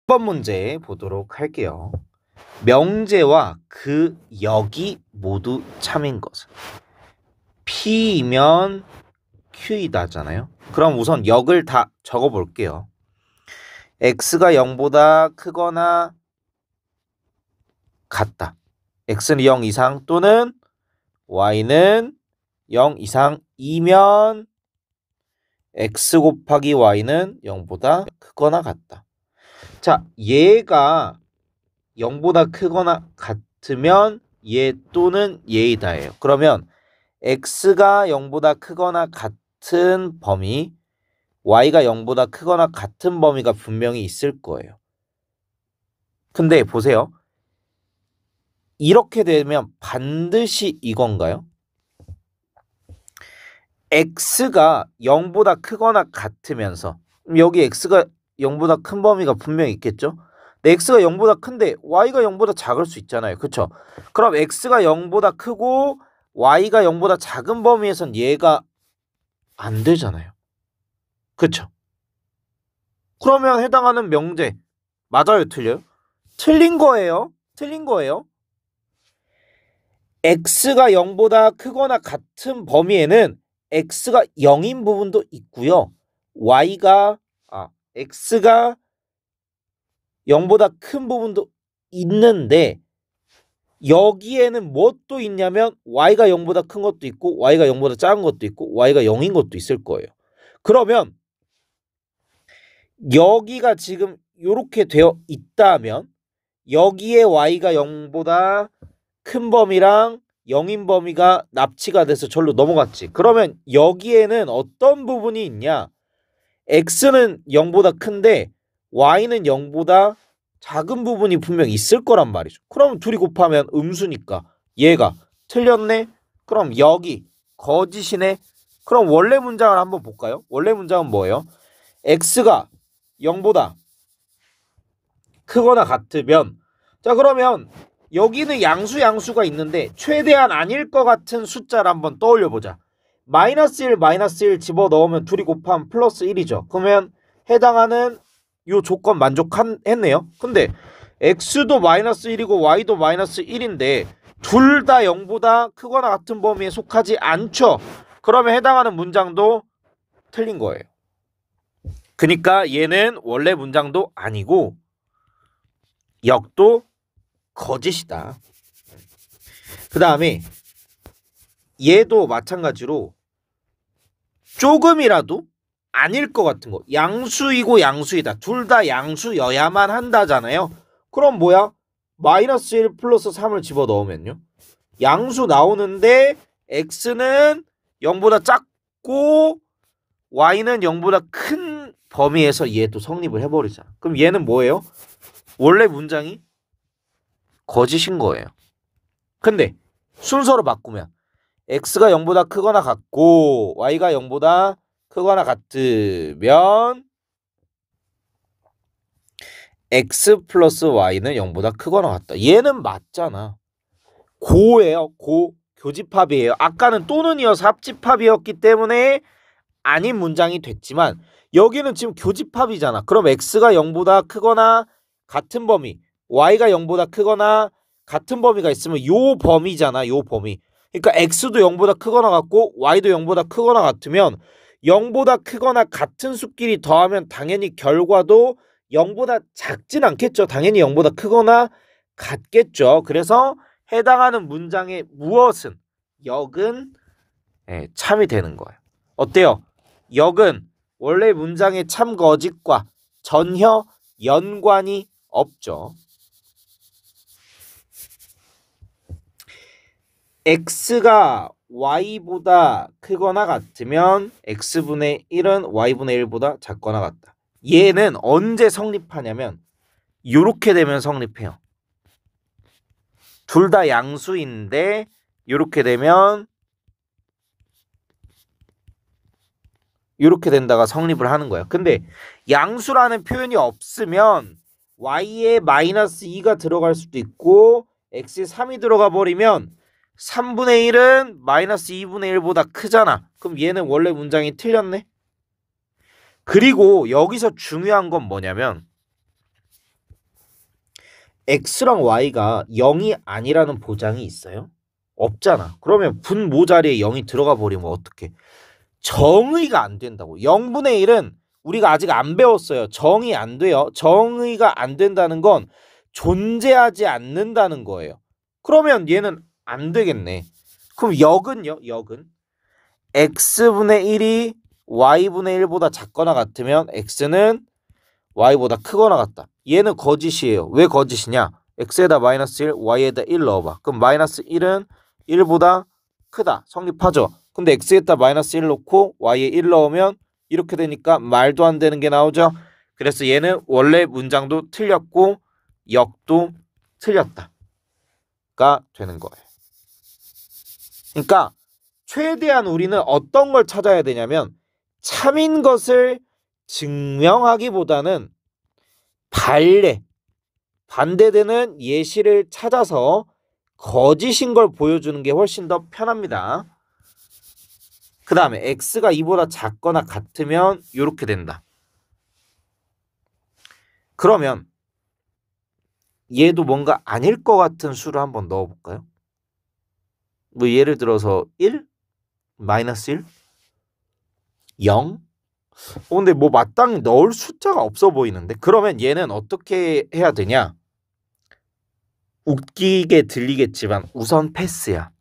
번 문제 보도록 할게요. 명제와 그 역이 모두 참인 것은 P이면 Q이다잖아요. 그럼 우선 역을 다 적어 볼게요. X가 0보다 크거나 같다. X는 0 이상 또는 Y는 0 이상이면 X 곱하기 Y는 0보다 크거나 같다. 자, 얘가 0보다 크거나 같으면 얘 또는 얘이다예요. 그러면 x가 0보다 크거나 같은 범위, y가 0보다 크거나 같은 범위가 분명히 있을 거예요. 근데 보세요. 이렇게 되면 반드시 이건가요? x가 0보다 크거나 같으면서 여기 x가 0보다 큰 범위가 분명히 있겠죠? x가 0보다 큰데 y가 0보다 작을 수 있잖아요. 그쵸? 그럼 x가 0보다 크고 y가 0보다 작은 범위에선 얘가 안 되잖아요. 그쵸? 그러면 해당하는 명제 맞아요? 틀려요? 틀린 거예요. 틀린 거예요. x가 0보다 크거나 같은 범위에는 x가 0인 부분도 있고요. x가 0보다 큰 부분도 있는데 여기에는 무엇도 있냐면 y가 0보다 큰 것도 있고 y가 0보다 작은 것도 있고 y가 0인 것도 있을 거예요. 그러면 여기가 지금 이렇게 되어 있다면 여기에 y가 0보다 큰 범위랑 0인 범위가 납치가 돼서 절로 넘어갔지. 그러면 여기에는 어떤 부분이 있냐? x는 0보다 큰데 y는 0보다 작은 부분이 분명 있을 거란 말이죠. 그럼 둘이 곱하면 음수니까 얘가 틀렸네? 그럼 여기 거짓이네? 그럼 원래 문장을 한번 볼까요? 원래 문장은 뭐예요? x가 0보다 크거나 같으면 자 그러면 여기는 양수가 있는데 최대한 아닐 것 같은 숫자를 한번 떠올려 보자. 마이너스 1 집어넣으면 둘이 곱하면 플러스 1이죠. 그러면 해당하는 요 조건 만족했네요. 근데 x도 마이너스 1이고 y도 마이너스 1인데 둘 다 0보다 크거나 같은 범위에 속하지 않죠. 그러면 해당하는 문장도 틀린 거예요. 그러니까 얘는 원래 문장도 아니고 역도 거짓이다. 그 다음에 얘도 마찬가지로 조금이라도 아닐 것 같은 거. 양수이고 양수이다. 둘 다 양수여야만 한다잖아요. 그럼 뭐야? 마이너스 1 플러스 3을 집어넣으면요. 양수 나오는데 x는 0보다 작고 y는 0보다 큰 범위에서 얘도 성립을 해버리잖아. 그럼 얘는 뭐예요? 원래 문장이 거짓인 거예요. 근데 순서로 바꾸면 x가 0보다 크거나 같고 y가 0보다 크거나 같으면 x 플러스 y는 0보다 크거나 같다. 얘는 맞잖아. 고예요. 고. 교집합이에요. 아까는 또는이어서 합집합이었기 때문에 아닌 문장이 됐지만 여기는 지금 교집합이잖아. 그럼 x가 0보다 크거나 같은 범위, y가 0보다 크거나 같은 범위가 있으면 요 범위잖아. 요 범위. 그러니까 x도 0보다 크거나 같고 y도 0보다 크거나 같으면 0보다 크거나 같은 수끼리 더하면 당연히 결과도 0보다 작진 않겠죠. 당연히 0보다 크거나 같겠죠. 그래서 해당하는 문장의 무엇은 역은 참이 되는 거예요. 어때요? 역은 원래 문장의 참 거짓과 전혀 연관이 없죠. x가 y보다 크거나 같으면 x분의 1은 y분의 1보다 작거나 같다. 얘는 언제 성립하냐면 이렇게 되면 성립해요. 둘 다 양수인데 이렇게 되면 이렇게 된다가 성립을 하는 거예요. 근데 양수라는 표현이 없으면 y에 마이너스 2가 들어갈 수도 있고 x에 3이 들어가 버리면 3분의 1은 마이너스 2분의 1보다 크잖아. 그럼 얘는 원래 문장이 틀렸네. 그리고 여기서 중요한 건 뭐냐면 x랑 y가 0이 아니라는 보장이 있어요? 없잖아. 그러면 분모 자리에 0이 들어가 버리면 어떡해? 정의가 안 된다고. 0분의 1은 우리가 아직 안 배웠어요. 정의 안 돼요. 정의가 안 된다는 건 존재하지 않는다는 거예요. 그러면 얘는 안 되겠네. 그럼 역은요? 역은 x분의 1이 y분의 1보다 작거나 같으면 x는 y보다 크거나 같다. 얘는 거짓이에요. 왜 거짓이냐? x에다 마이너스 1, y에다 1 넣어봐. 그럼 마이너스 1은 1보다 크다. 성립하죠. 근데 x에다 마이너스 1 넣고 y에 1 넣으면 이렇게 되니까 말도 안 되는 게 나오죠. 그래서 얘는 원래 문장도 틀렸고 역도 틀렸다가 되는 거예요. 그러니까 최대한 우리는 어떤 걸 찾아야 되냐면 참인 것을 증명하기보다는 반대되는 예시를 찾아서 거짓인 걸 보여주는 게 훨씬 더 편합니다. 그 다음에 x가 2보다 작거나 같으면 이렇게 된다. 그러면 얘도 뭔가 아닐 것 같은 수를 한번 넣어볼까요? 뭐 예를 들어서 1? 마이너스 1? 0? 근데 뭐 마땅히 넣을 숫자가 없어 보이는데 그러면 얘는 어떻게 해야 되냐? 웃기게 들리겠지만 우선 패스야.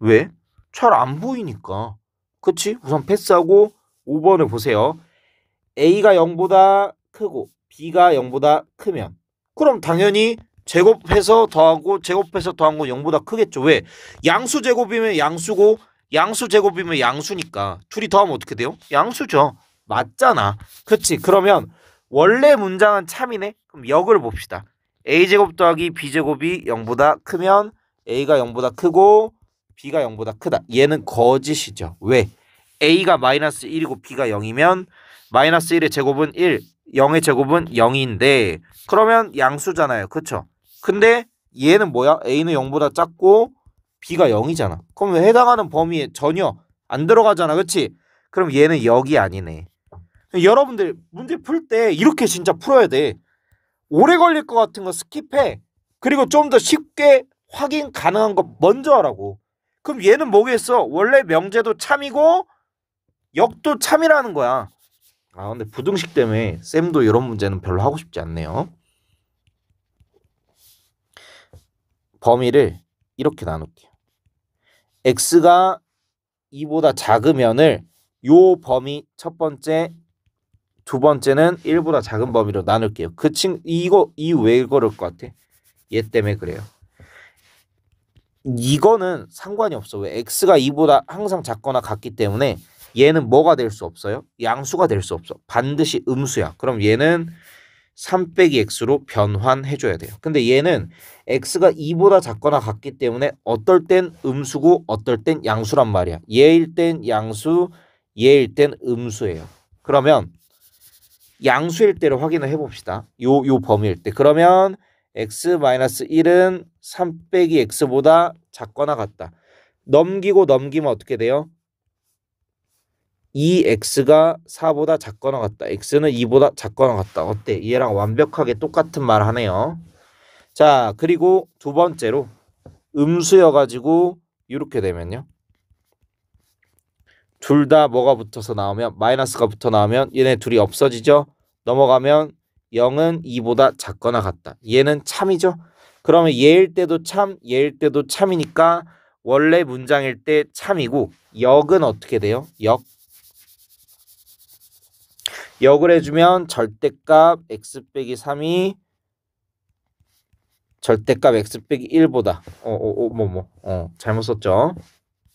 왜? 잘 안 보이니까. 그치? 우선 패스하고 5번을 보세요. A가 0보다 크고 B가 0보다 크면 그럼 당연히 제곱해서 더하고 제곱해서 더한 건 0보다 크겠죠. 왜? 양수 제곱이면 양수고 양수 제곱이면 양수니까 둘이 더하면 어떻게 돼요? 양수죠. 맞잖아. 그치? 그러면 원래 문장은 참이네. 그럼 역을 봅시다. A제곱 더하기 B제곱이 0보다 크면 A가 0보다 크고 B가 0보다 크다. 얘는 거짓이죠. 왜? A가 마이너스 1이고 B가 0이면 마이너스 1의 제곱은 1, 0의 제곱은 0인데 그러면 양수잖아요. 그쵸? 근데 얘는 뭐야? A는 0보다 작고 B가 0이잖아. 그럼 해당하는 범위에 전혀 안 들어가잖아. 그치? 그럼 얘는 역이 아니네. 여러분들 문제 풀 때 이렇게 진짜 풀어야 돼. 오래 걸릴 것 같은 거 스킵해. 그리고 좀 더 쉽게 확인 가능한 거 먼저 하라고. 그럼 얘는 뭐겠어? 원래 명제도 참이고 역도 참이라는 거야. 근데 부등식 때문에 쌤도 이런 문제는 별로 하고 싶지 않네요. 범위를 이렇게 나눌게요. x가 2보다 작으면을 요 범위 첫 번째, 두 번째는 1보다 작은 범위로 나눌게요. 이유 왜 그럴 것 같아? 얘 때문에 그래요. 이거는 상관이 없어. 왜? x가 2보다 항상 작거나 같기 때문에 얘는 뭐가 될 수 없어요? 양수가 될 수 없어. 반드시 음수야. 그럼 얘는 3 빼기 x로 변환해줘야 돼요. 근데 얘는 x가 2보다 작거나 같기 때문에 어떨 땐 음수고 어떨 땐 양수란 말이야. 얘일 땐 양수, 얘일 땐 음수예요. 그러면 양수일 때를 확인을 해봅시다. 요 범위일 때. 그러면 x-1은 3 빼기 x보다 작거나 같다. 넘기고 넘기면 어떻게 돼요? 2x가 4보다 작거나 같다. x는 2보다 작거나 같다. 어때? 얘랑 완벽하게 똑같은 말 하네요. 자, 그리고 두 번째로 음수여가지고 이렇게 되면요. 둘 다 뭐가 붙어서 나오면 마이너스가 붙어 나오면 얘네 둘이 없어지죠. 넘어가면 0은 2보다 작거나 같다. 얘는 참이죠. 그러면 얘일 때도 참, 얘일 때도 참이니까 원래 문장일 때 참이고 역은 어떻게 돼요? 역을 해주면 절대값 x 빼기 3이 절대값 x 빼기 1보다 잘못 썼죠.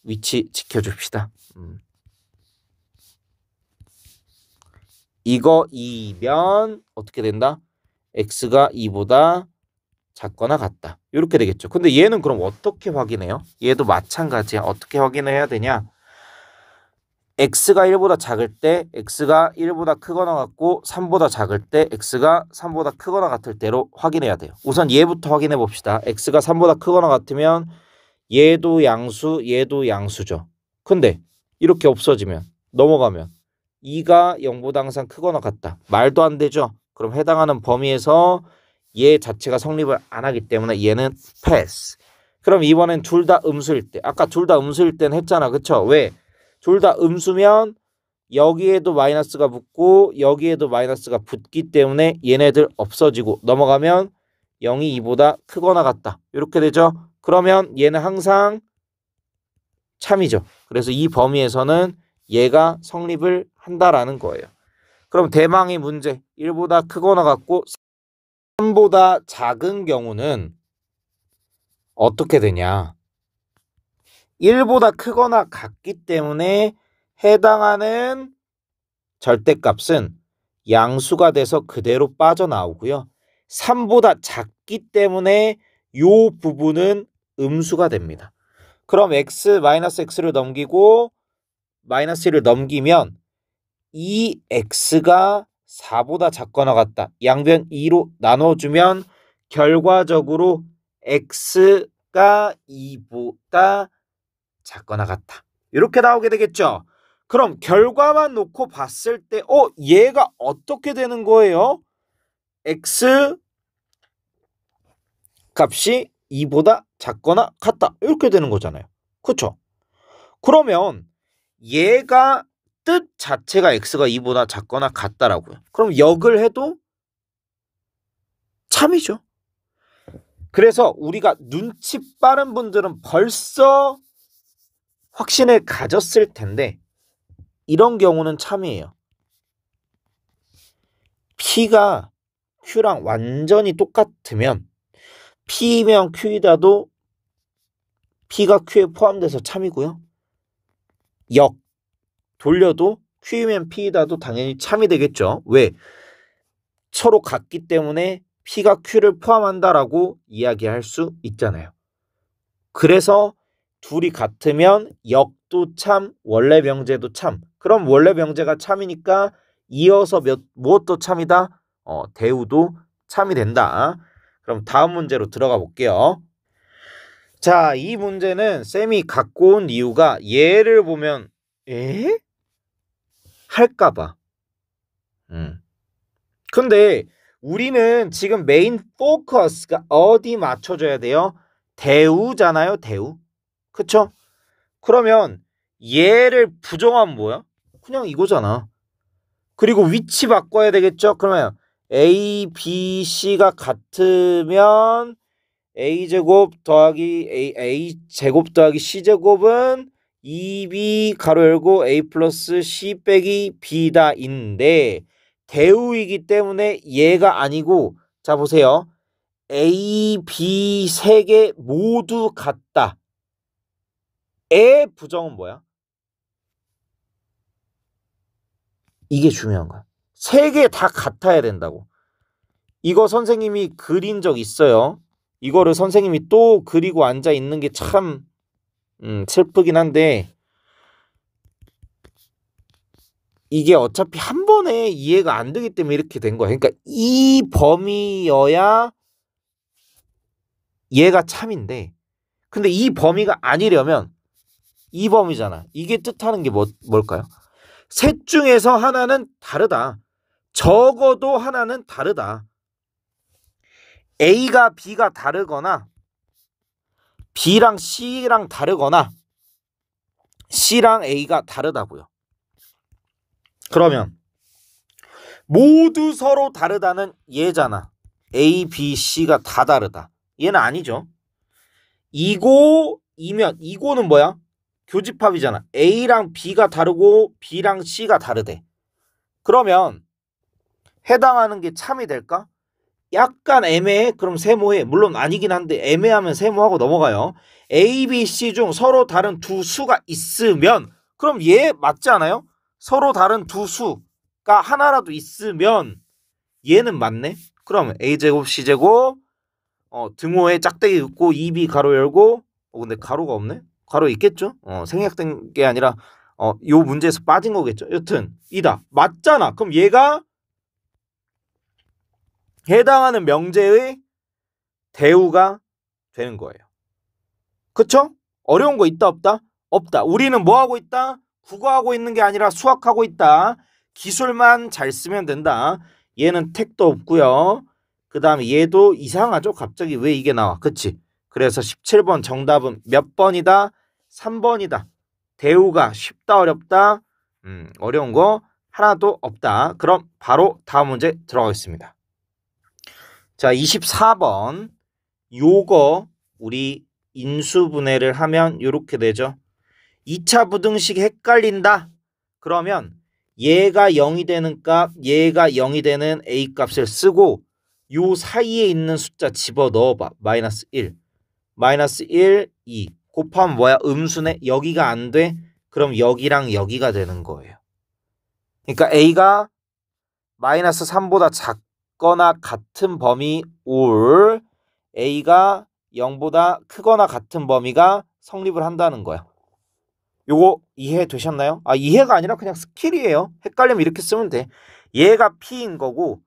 위치 지켜줍시다. 이거이면 어떻게 된다? x가 2보다 작거나 같다. 이렇게 되겠죠. 근데 얘는 그럼 어떻게 확인해요? 얘도 마찬가지야. 어떻게 확인을 해야 되냐? x가 1보다 작을 때 x가 1보다 크거나 같고 3보다 작을 때 x가 3보다 크거나 같을 때로 확인해야 돼요. 우선 얘부터 확인해 봅시다. x가 3보다 크거나 같으면 얘도 양수, 얘도 양수죠. 근데 이렇게 없어지면 넘어가면 2가 0보다 항상 크거나 같다. 말도 안 되죠. 그럼 해당하는 범위에서 얘 자체가 성립을 안 하기 때문에 얘는 패스. 그럼 이번엔 둘 다 음수일 때. 아까 둘 다 음수일 때는 했잖아. 그쵸? 왜? 둘 다 음수면 여기에도 마이너스가 붙고 여기에도 마이너스가 붙기 때문에 얘네들 없어지고 넘어가면 0이 2보다 크거나 같다. 이렇게 되죠. 그러면 얘는 항상 참이죠. 그래서 이 범위에서는 얘가 성립을 한다라는 거예요. 그럼 대망의 문제 1보다 크거나 같고 3보다 작은 경우는 어떻게 되냐? 1보다 크거나 같기 때문에 해당하는 절대값은 양수가 돼서 그대로 빠져나오고요. 3보다 작기 때문에 이 부분은 음수가 됩니다. 그럼 x-x를 넘기고 마이너스 1을 넘기면 이 x가 4보다 작거나 같다. 양변 2로 나눠주면 결과적으로 x가 2보다 작거나 같다. 이렇게 나오게 되겠죠. 그럼 결과만 놓고 봤을 때 얘가 어떻게 되는 거예요? x 값이 2보다 작거나 같다. 이렇게 되는 거잖아요. 그렇죠? 그러면 얘가 뜻 자체가 x가 2보다 작거나 같다라고요. 그럼 역을 해도 참이죠. 그래서 우리가 눈치 빠른 분들은 벌써 확신을 가졌을 텐데 이런 경우는 참이에요. P가 Q랑 완전히 똑같으면 P면 Q이다도 P가 Q에 포함돼서 참이고요. 역 돌려도 Q면 P이다도 당연히 참이 되겠죠. 왜? 서로 같기 때문에 P가 Q를 포함한다라고 이야기할 수 있잖아요. 그래서 둘이 같으면 역도 참, 원래 명제도 참. 그럼 원래 명제가 참이니까 이어서 무엇도 참이다? 대우도 참이 된다. 그럼 다음 문제로 들어가 볼게요. 자, 이 문제는 쌤이 갖고 온 이유가 얘를 보면 할까봐. 근데 우리는 지금 메인 포커스가 어디 맞춰줘야 돼요? 대우잖아요, 대우. 그쵸? 그러면 얘를 부정하면 뭐야? 그냥 이거잖아. 그리고 위치 바꿔야 되겠죠? 그러면 A, B, C가 같으면 A제곱 더하기 A제곱 더하기 C제곱은 2B 가로 열고 A 플러스 C 빼기 B다인데 대우이기 때문에 얘가 아니고 자 보세요. A, B 세 개 모두 같다. 의 부정은 뭐야? 이게 중요한 거야. 세 개 다 같아야 된다고. 이거 선생님이 그린 적 있어요. 이거를 선생님이 또 그리고 앉아 있는 게 참 슬프긴 한데 이게 어차피 한 번에 이해가 안 되기 때문에 이렇게 된 거야. 그러니까 이 범위여야 얘가 참인데 근데 이 범위가 아니려면 이 범위잖아. 이게 뜻하는 게 뭘까요? 셋 중에서 하나는 다르다. 적어도 하나는 다르다. A가 B가 다르거나 B랑 C랑 다르거나 C랑 A가 다르다고요. 그러면 모두 서로 다르다는 얘잖아. A, B, C가 다 다르다. 얘는 아니죠. 이고이면 이고는 뭐야? 교집합이잖아. A랑 B가 다르고 B랑 C가 다르대. 그러면 해당하는 게 참이 될까? 약간 애매해? 그럼 세모해. 물론 아니긴 한데 애매하면 세모하고 넘어가요. A, B, C 중 서로 다른 두 수가 있으면 그럼 얘 맞지 않아요? 서로 다른 두 수가 하나라도 있으면 얘는 맞네? 그러면 A제곱, C제곱 등호에 짝대기 긋고 2B 가로 열고 근데 가로가 없네? 가로 있겠죠? 생략된 게 아니라 요 문제에서 빠진 거겠죠? 여튼 이다. 맞잖아. 그럼 얘가 해당하는 명제의 대우가 되는 거예요. 그쵸? 어려운 거 있다 없다? 없다. 우리는 뭐 하고 있다? 국어하고 있는 게 아니라 수학하고 있다. 기술만 잘 쓰면 된다. 얘는 택도 없고요. 그 다음에 얘도 이상하죠? 갑자기 왜 이게 나와? 그치? 그래서 17번 정답은 몇 번이다? 3번이다. 대우가 쉽다 어렵다? 어려운 거 하나도 없다. 그럼 바로 다음 문제 들어가겠습니다. 자, 24번. 요거 우리 인수분해를 하면 이렇게 되죠. 2차 부등식 헷갈린다. 그러면 얘가 0이 되는 값, 얘가 0이 되는 A 값을 쓰고 요 사이에 있는 숫자 집어 넣어봐. 마이너스 1, 마이너스 1, 2 곱하면 뭐야? 음수네. 여기가 안 돼. 그럼 여기랑 여기가 되는 거예요. 그러니까 A가 마이너스 3보다 작거나 같은 범위 or A가 0보다 크거나 같은 범위가 성립을 한다는 거야. 요거 이해되셨나요? 아, 이해가 아니라 그냥 스킬이에요. 헷갈리면 이렇게 쓰면 돼. 얘가 P인 거고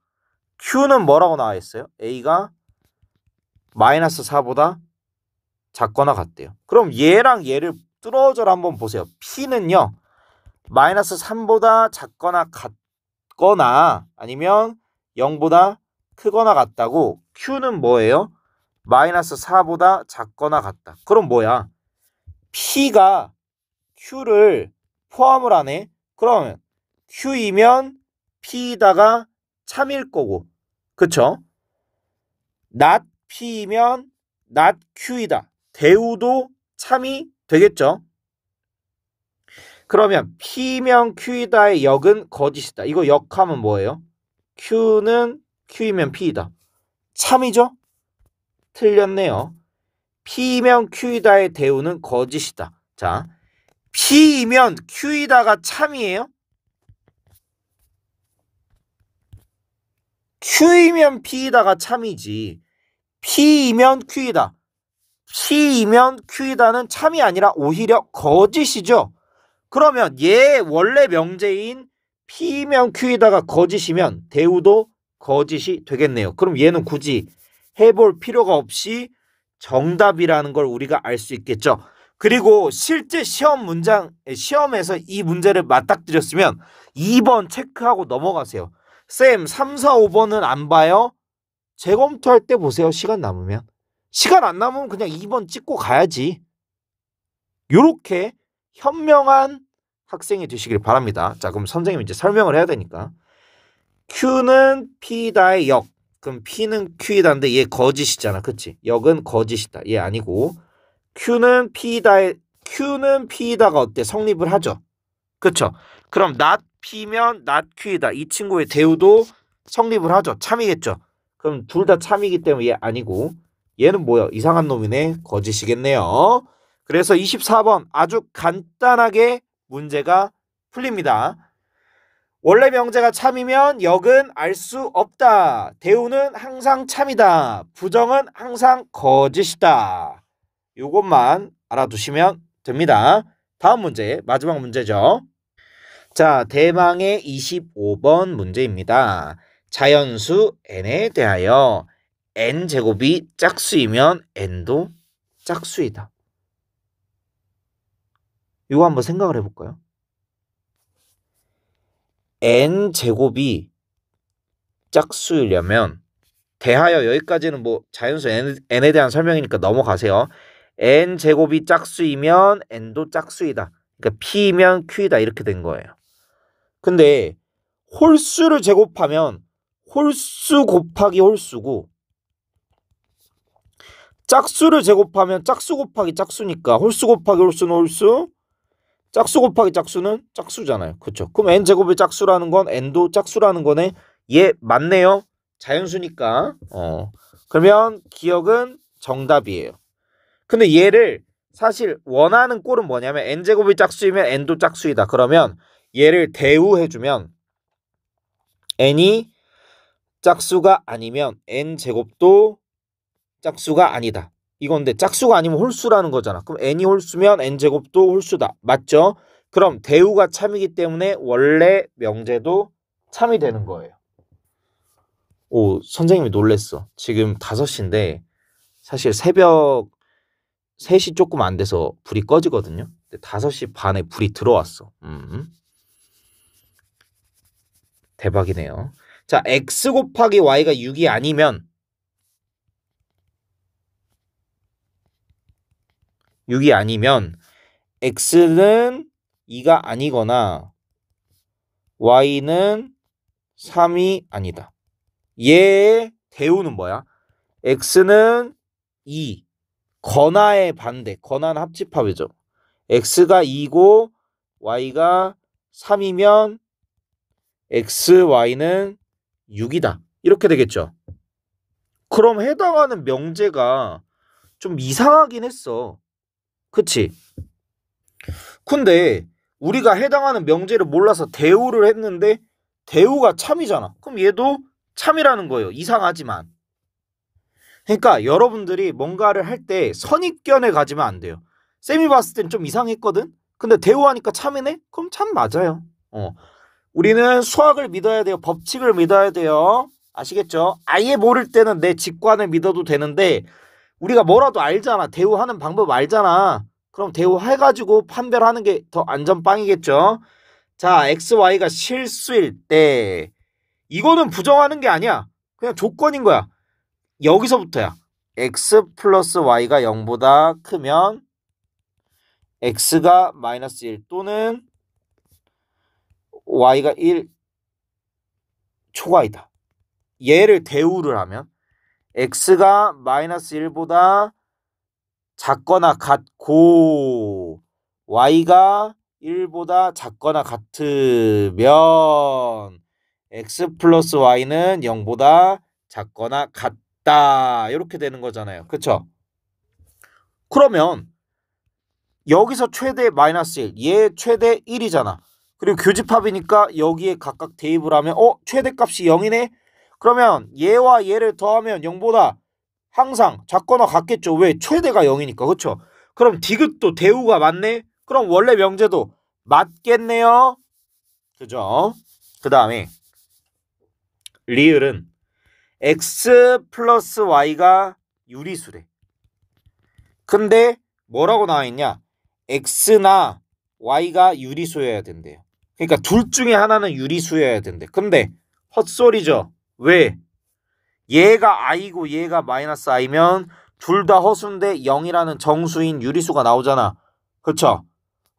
Q는 뭐라고 나와 있어요? A가 마이너스 4보다 작거나 같대요. 그럼 얘랑 얘를 뚫어져라 한번 보세요. P는요. 마이너스 3보다 작거나 같거나 아니면 0보다 크거나 같다고 Q는 뭐예요? 마이너스 4보다 작거나 같다. 그럼 뭐야? P가 Q를 포함을 하네. 그러면 Q이면 P다가 참일 거고. 그쵸? not P이면 not Q이다. 대우도 참이 되겠죠? 그러면 P면 Q이다의 역은 거짓이다. 이거 역하면 뭐예요? Q는 Q이면 P이다. 참이죠? 틀렸네요. P면 Q이다의 대우는 거짓이다. 자, P이면 Q이다가 참이에요? Q이면 P이다가 참이지. P이면 Q이다. P이면 Q이다는 참이 아니라 오히려 거짓이죠. 그러면 얘 원래 명제인 P면 Q이다가 거짓이면 대우도 거짓이 되겠네요. 그럼 얘는 굳이 해볼 필요가 없이 정답이라는 걸 우리가 알 수 있겠죠. 그리고 실제 시험에서 이 문제를 맞닥뜨렸으면 2번 체크하고 넘어가세요. 쌤 3, 4, 5번은 안 봐요? 재검토할 때 보세요. 시간 남으면. 시간 안 남으면 그냥 2번 찍고 가야지. 요렇게 현명한 학생이 되시길 바랍니다. 자, 그럼 선생님이 이제 설명을 해야 되니까. Q는 P다의 역. 그럼 P는 Q이다인데 얘 거짓이잖아. 그치? 역은 거짓이다. 얘 아니고. Q는 P다가 어때? 성립을 하죠. 그쵸? 그럼 not P면 not Q이다. 이 친구의 대우도 성립을 하죠. 참이겠죠. 그럼 둘 다 참이기 때문에 얘 아니고. 얘는 뭐야? 이상한 놈이네. 거짓이겠네요. 그래서 24번 아주 간단하게 문제가 풀립니다. 원래 명제가 참이면 역은 알 수 없다. 대우는 항상 참이다. 부정은 항상 거짓이다. 요것만 알아두시면 됩니다. 다음 문제, 마지막 문제죠. 자, 대망의 25번 문제입니다. 자연수 n에 대하여 n제곱이 짝수이면 n도 짝수이다. 이거 한번 생각을 해볼까요? n제곱이 짝수이려면 대하여 여기까지는 뭐 자연수 n에 대한 설명이니까 넘어가세요. n제곱이 짝수이면 n도 짝수이다. 그러니까 p면 q이다 이렇게 된 거예요. 근데 홀수를 제곱하면 홀수 곱하기 홀수고 짝수를 제곱하면 짝수 곱하기 짝수니까 홀수 곱하기 홀수는 홀수, 짝수 곱하기 짝수는 짝수잖아요. 그렇죠? 그럼 n제곱이 짝수라는 건 n도 짝수라는 거네. 얘 맞네요. 자연수니까. 그러면 기억은 정답이에요. 근데 얘를 사실 원하는 꼴은 뭐냐면 n제곱이 짝수이면 n도 짝수이다. 그러면 얘를 대우해주면 n이 짝수가 아니면 n제곱도 짝수가 아니다. 이건데 짝수가 아니면 홀수라는 거잖아. 그럼 n이 홀수면 n제곱도 홀수다. 맞죠? 그럼 대우가 참이기 때문에 원래 명제도 참이 되는 거예요. 오, 선생님이 놀랬어. 지금 5시인데 사실 새벽 3시 조금 안 돼서 불이 꺼지거든요. 근데 5시 반에 불이 들어왔어. 대박이네요. 자, x 곱하기 y가 6이 아니면 6이 아니면 x는 2가 아니거나 y는 3이 아니다. 얘의 대우는 뭐야? x는 2, 건하의 반대, 건하는 합집합이죠. x가 2고 y가 3이면 x, y는 6이다. 이렇게 되겠죠. 그럼 해당하는 명제가 좀 이상하긴 했어. 그치? 근데 우리가 해당하는 명제를 몰라서 대우를 했는데 대우가 참이잖아. 그럼 얘도 참이라는 거예요. 이상하지만. 그러니까 여러분들이 뭔가를 할 때 선입견에 가지면 안 돼요. 쌤이 봤을 땐 좀 이상했거든? 근데 대우하니까 참이네? 그럼 참 맞아요. 우리는 수학을 믿어야 돼요. 법칙을 믿어야 돼요. 아시겠죠? 아예 모를 때는 내 직관을 믿어도 되는데 우리가 뭐라도 알잖아. 대우하는 방법 알잖아. 그럼 대우해가지고 판별하는 게 더 안전빵이겠죠? 자, XY가 실수일 때 이거는 부정하는 게 아니야. 그냥 조건인 거야. 여기서부터야. X 플러스 Y가 0보다 크면 X가 마이너스 1 또는 Y가 1 초과이다. 얘를 대우를 하면 X가 마이너스 1보다 작거나 같고 Y가 1보다 작거나 같으면 X 플러스 Y는 0보다 작거나 같다. 이렇게 되는 거잖아요. 그쵸? 그러면 여기서 최대 마이너스 1, 얘 최대 1이잖아. 그리고 교집합이니까 여기에 각각 대입을 하면 최대값이 0이네? 그러면 얘와 얘를 더하면 0보다 항상 작거나 같겠죠. 왜? 최대가 0이니까. 그쵸? 그럼 디귿도 대우가 맞네? 그럼 원래 명제도 맞겠네요. 그죠? 그 다음에 리을은 x 플러스 y가 유리수래. 근데 뭐라고 나와있냐? x나 y가 유리수여야 된대요. 그러니까 둘 중에 하나는 유리수여야 된대. 근데 헛소리죠. 왜? 얘가 i고 얘가 마이너스 i면 둘 다 허수인데 0이라는 정수인 유리수가 나오잖아. 그쵸?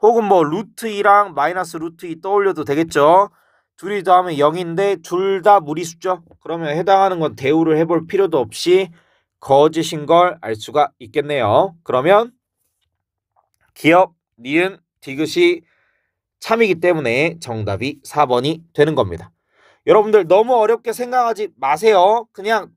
혹은 뭐 루트 2랑 마이너스 루트 2 떠올려도 되겠죠? 둘이 더하면 0인데 둘 다 무리수죠? 그러면 해당하는 건 대우를 해볼 필요도 없이 거짓인 걸 알 수가 있겠네요. 그러면 기역, 니은, 디귿이 참이기 때문에 정답이 4번이 되는 겁니다. 여러분들 너무 어렵게 생각하지 마세요. 그냥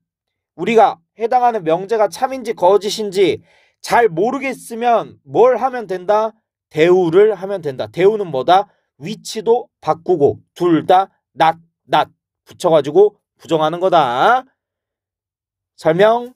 우리가 해당하는 명제가 참인지 거짓인지 잘 모르겠으면 뭘 하면 된다? 대우를 하면 된다. 대우는 뭐다? 위치도 바꾸고 둘 다 낫 붙여가지고 부정하는 거다. 설명